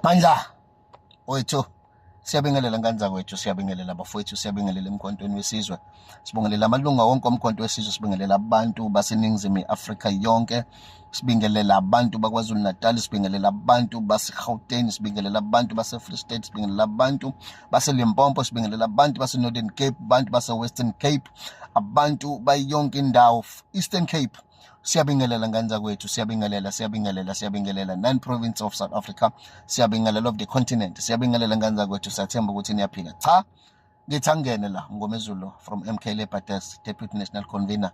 Mandla wethu siyabingelela ngane zakwethu, siyabingelela bafowethu, siyabingelela emkhontweni wesizwe, sibingelela amalunga wonke omkhonto wesizwe, sibingelela abantu baseNingizimu Afrika yonke, sibingelela abantu bakwaZulu Natal, sibingelela abantu base-Gauteng, sibingelela abantu base-Free State, sibingelela abantu base-Limpopo, sibingelela abantu base-Northern Cape, abantu base-Western Cape, abantu bayonke indawo, Eastern Cape. Siyabingelela ngane zakwethu, siyabingelela 9 province of South Africa, siyabingelela of the continent, siyabingelela ngane zakwethu, siyathemba ukuthi niyaphila. Cha, ngithi angene la Ngomezulu from MK Labour Desk, Deputy National Convener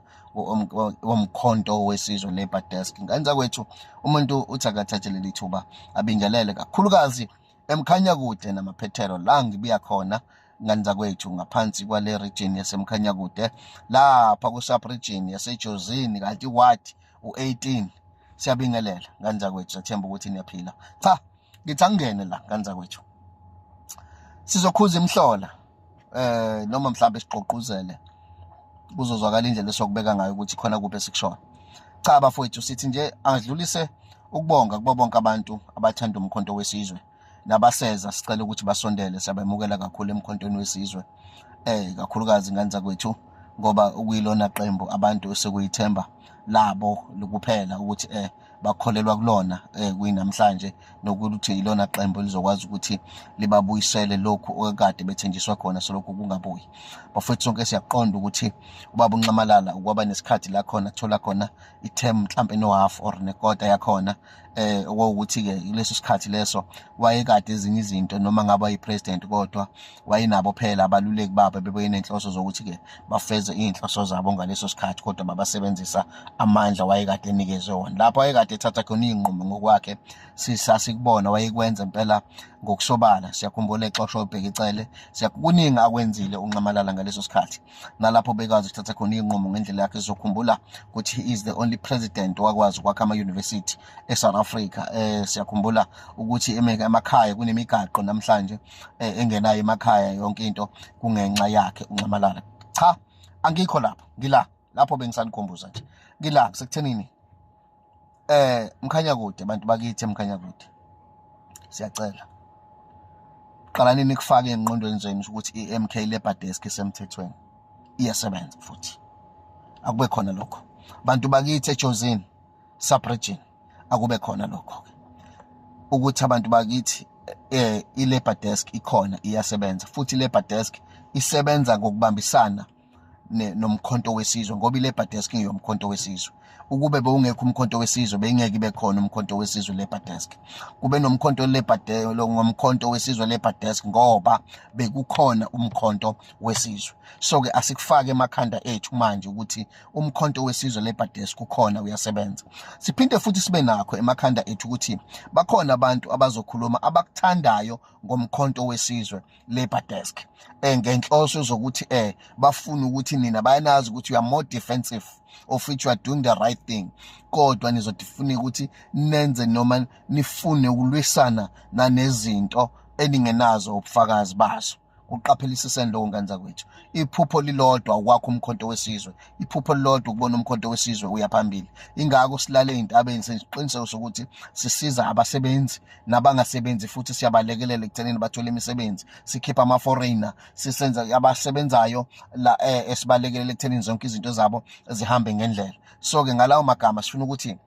womkhonto wesizwe Labour Desk. Ngane zakwethu, umuntu uthi akathathe leli thuba abingelele kakhulukazi eMkhanyakude namaphethelo la ngibiya khona ngane zakwethu, ngaphansi kwale region yaseMkhanyakude, lapha ku-sub region yaseJozini, kanti what u-18. Siyabingelela ngane zakwethu, siyathemba ukuthi niyaphila. Cha, ngithi angene la ngane zakwethu, sizokhuza imhlola noma mhlawumbe siqoquzele kuzozwakala indlela esokubeka ngayo ukuthi khona kuphi esikushoyo. Cha bafowethu, sithi nje angidlulise ukubonga kubo bonke abantu abathanda umkhonto wesizwe nabaseza, sicela ukuthi basondele, siyabemukela kakhulu emkhontweni wesizwe, kakhulukazi ngane zakwethu, ngoba ukuyilona qembu abantu esekuyithemba labo lokuphela ukuthi bakholelwa kulona kuyinamhlanje, nokuthi ilona qembu lizokwazi ukuthi libabuyisele lokhu okade bethenjiswa khona solokhu kungabuyi. Bafowethu sonke siyaqonda ukuthi ubaba uNxamalala ukwaba nesikhathi la khona thola khona i-term mhlambe no-half or nekota yakhona, ukuthi-ke leso sikhathi leso wayekade ezinye izinto noma ngaba yi-president, kodwa wayenabo phela abaluleki babo bebenenhloso zokuthi-ke bafeze iy'nhloso zabo ngaleso sikhathi, kodwa babasebenzisa amandla wayekade enikezwe wona. Lapho wayekade ethatha khona iy'nqumo ngokwakhe, sasikubona wayekwenza impela ngokusobala. Siyakhumbula exoshwa ubheka icele, kuningi akwenzile uNxamalala ngaleso sikhathi, nalapho bekwazi ukuthatha khona iy'nqumo ngendlela yakhe. Sizokhumbula ukuthi he is the only president wakwazi ukwakha ama-university eSouth Africa. Siyakhumbula ukuthi emakhaya kunemigaqo namhlanje engenayo emakhaya, yonke into kungenxa yakhe uNxamalala. Cha, angikho lapho, lapho bengisanikhumbuza nje, sekuthenini Mkhanyakude, bantu bakithi eMkhanyakude, siyacela qalanini nikufake engqondweni zenu ukuthi i-MK Labour Desk isemthethweni, iyasebenza futhi akube khona lokho. Bantu bakithi eJozini sub-region akube khona lokho, ukuthi abantu bakithi i-Labour Desk ikhona, iyasebenza futhi i-Labour Desk isebenza ngokubambisana nomkhonto wesizwe, ngoba i-Labour Desk ngiyomkhonto wesizwe. Ukube bewungekho umkhonto wesizwe bengeke ibe khona umkhonto wesizwe Labour Desk. Kube nomkhonto ngomkhonto wesizwe Labour Desk ngoba bekukhona umkhonto wesizwe. So-ke asikufake emakhanda ethu manje ukuthi umkhonto wesizwe Labour Desk ukhona, uyasebenza. Siphinde futhi sibe nakho emakhanda ethu ukuthi bakhona abantu abazokhuluma abakuthandayo ngomkhonto wesizwe Labour Desk, ngenhloso zokuthi bafuna ukuthi nina bayanazi ukuthi you are more defensive of which you are doing the right thing, kodwa nizodifuna ukuthi nenze noma nifune ukulwisana nanezinto eningenazo ubufakazi bazo. Uqaphelisise lo ngane zakwethu, iphupho lilodwa ukwakha umkhonto wesizwe, iphupho lilodwa ukubona umkhonto wesizwe uya phambili. Ingakho silale ey'ntabeni sesiqiniseko sokuthi sisiza abasebenzi nabangasebenzi, futhi siyabalekelela ekuthenini bathole imisebenzi, sikhipha ama-foreigner, sisenza abasebenzayo la esibalekelela ekuthenini zonke izinto zabo zihambe ngendlela. So-ke ngalawo magama sifuna ukuthi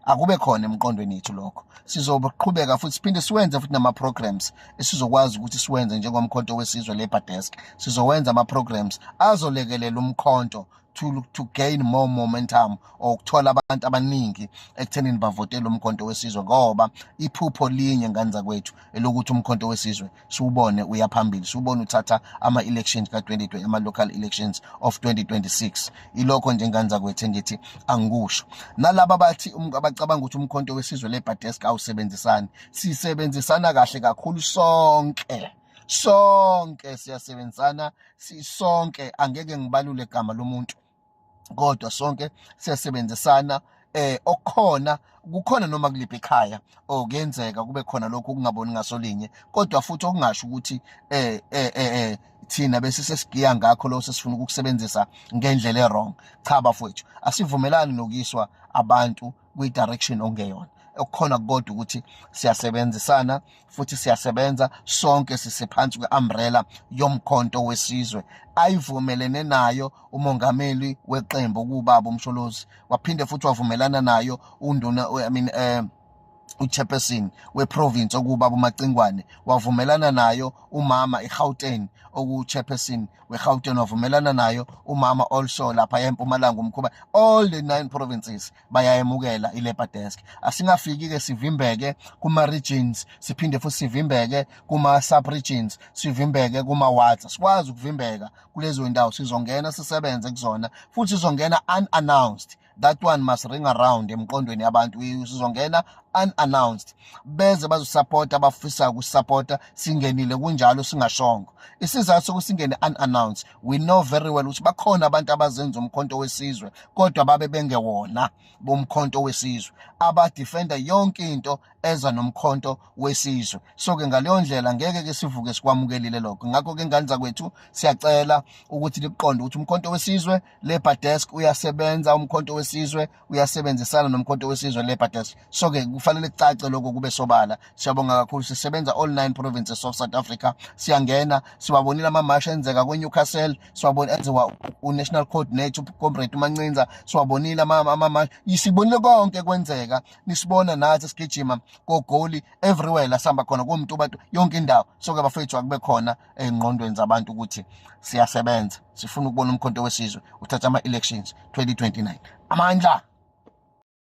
akube khona emqondweni yethu lokho. Sizoqhubeka futhi siphinde siwenze futhi nama-programs esizokwazi ukuthi siwenze njengomkhonto wesizwe Labour Desk. Sizowenza ama-programs azolekelela umkhonto to gain more momentum, or ukuthola abantu abaningi ekuthenini bavotele umkhonto wesizwe, ngoba iphupho linye ngane zakwethu elokuthi umkhonto wesizwe siwubone uya phambili, siwubone uthatha ama-elections ka-2020, ama-local elections of 2026. Ilokho nje ngane zakwethu engithi angikusho. Nalaba bathi abacabanga ukuthi umkhonto wesizwe Labour Desk awusebenzisani, sisebenzisana kahle kakhulu sonke siyasebenzisana, sonke, angeke ngibalule igama lomuntu, kodwa sonke siyasebenzisana. Kukhona noma kuliphi ekhaya kuyenzeka kube khona lokho ukungaboni ngasolinye, kodwa futhi okungasho ukuthi thina bese sesigiya ngakho lo sesifuna ukukusebenzisa ngendlela e-wrong. Cha bafowethu, asivumelani nokuyiswa abantu kwi-direction ongeyona. okukhona kodwa ukuthi siyasebenzisana futhi siyasebenza sonke sisephansi kwe-umbrella yomkhonto wesizwe ayivumelene nayo umongameli weqembu kuBaba uMsholozi, waphinde futhi wavumelana nayo unduna uchairperson weprovince okuBaba uMacingwane, wavumelana nayo umama eGauteng oku-chairperson weGauteng, wavumelana nayo umama also lapha eMpumalanga uMkhuba. All the 9 provinces bayayemukela i-Labour Desk. Asingafiki-ke sivimbeke kuma-regions, siphinde futhi sivimbeke kuma-sub-regions, sivimbeke kuma-wards. Sikwazi ukuvimbeka kulezo ndawo, sizongena sisebenze kuzona futhi sizongena unannounced. That one must ring around emqondweni yabantu. Sizongena unannounced beze bazosupporta abafisa ukusupporta, singenile kunjalo singashongo. Isizathu sokusingene unannounced, we know very well ukuthi bakhona abantu abazenza umkhonto wesizwe kodwa babe bengewona bomkhonto wesizwe, abadefenda yonke into eza nomkhonto wesizwe. So ke ngaleyo ndlela ngeke ke sivuke sikwamukelile lokho. Ngakho ke ngani zakwethu siyacela ukuthi liqonde ukuthi umkhonto wesizwe Labour Desk uyasebenza, umkhonto wesizwe uyasebenzisana nomkhonto wesizwe Labour Desk. So ke kufanele kucace lokho kube sobala. Siyabonga kakhulu, sisebenza all 9 provinces of South Africa. Siyangena, siwabonile amamasha enzeka kweNewcastle, siwabona enziwa uNational Coordinator uComrade uMancinza, siwabonile amamasha, sibonile konke kwenzeka, nisibona nathi sigijima kogoli everywhere la sihamba khona komuntu bantu yonke indawo. So ke bafethu akube khona engqondweni zabantu ukuthi siyasebenza, sifuna ukubona umkhonto wesizwe uthatha ama-elections 2029. Amandla.